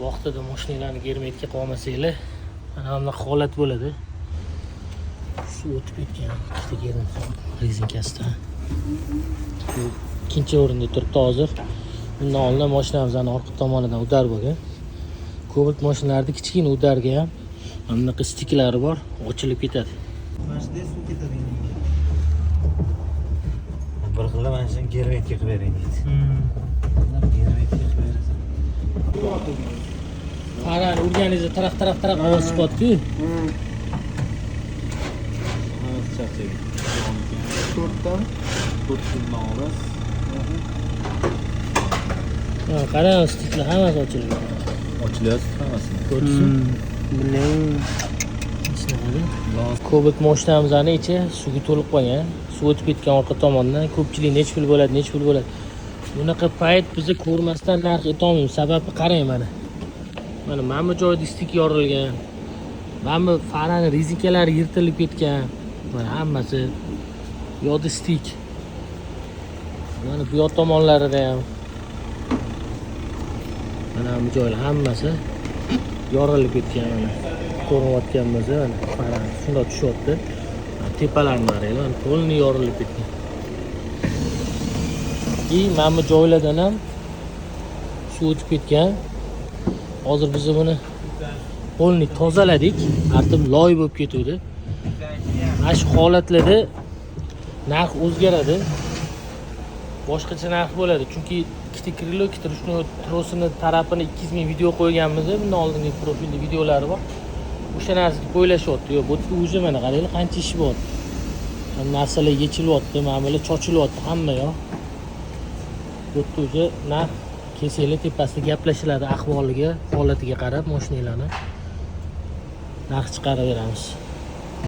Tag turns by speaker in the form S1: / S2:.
S1: vaqtida mashinalarni germetga qolmasanglar, mana bunaqa holat bo'ladi. Suv o'tib ketgan ikkita gerim rezinkasida. Bu ikkinchi o'rinda turibdi hozir. Bundan oldin mashinamizning orqa tomonidan udar bo'lgan. Cobalt mashinalarida kichkina udarga ham mana bunaqa stiklari bor, ochilib ketadi.
S2: Mana suv ketadi. Bir xilla mana shuni germetga qilib bering deydi. Germetga qilib berasan.
S1: Qarang, urganingizda taraf ovoz chiqyapti-ku.
S2: Charchagan. 4 ovoz.
S1: Ha, qarang, stiklar hammasi ochilgan.
S2: Ochilyapti hammasi.
S1: Ko'rsin. Cobalt mashinamizning ichi suvga to'lib qolgan. Suv o'tib ketgan orqa tomondan ko'pchilik nech pul bo'ladi. Bunaqa payt bizni ko'rmasdan narx aytolmaymiz. Sababi qarang mana. Mana bu joyda stik yorilgan. Mana bu farani rezinkalari yirtilib ketgan. Mana hammasi yo'da stik. Mana bu yoq tomonlarida ham. Mana bu joylar hammasi yorilib ketgan mana. Ko'rayotganmiz mana faran shunday tushyapti. Tepalarni qaranglar, to'liq yorilib ketgan. Mana bu joylardan ham suv o'tib ketgan. Hozir biz buni qo'lni tozaladik, artib loy bo'lib ketuvdi. Mana shu holatlarda narx o'zgaradi. Boshqacha narx bo'ladi, chunki ikkita krilo, ikkita trosini tarafini 200 ming video qo'yganmiz. Bundan oldingi profilda videolari bor. O'sha narsaga qo'ylashyapti. Yo'q, bu o'zi mana qaranglar, qancha ish bor. Narsalar yechilyapti, ma'mullar chochilyapti hamma yoq. Bu o'zi narx kesanglar tepasida gaplashiladi, ahvoliga, holatiga qarab mashinalarni narx chiqaraveramiz.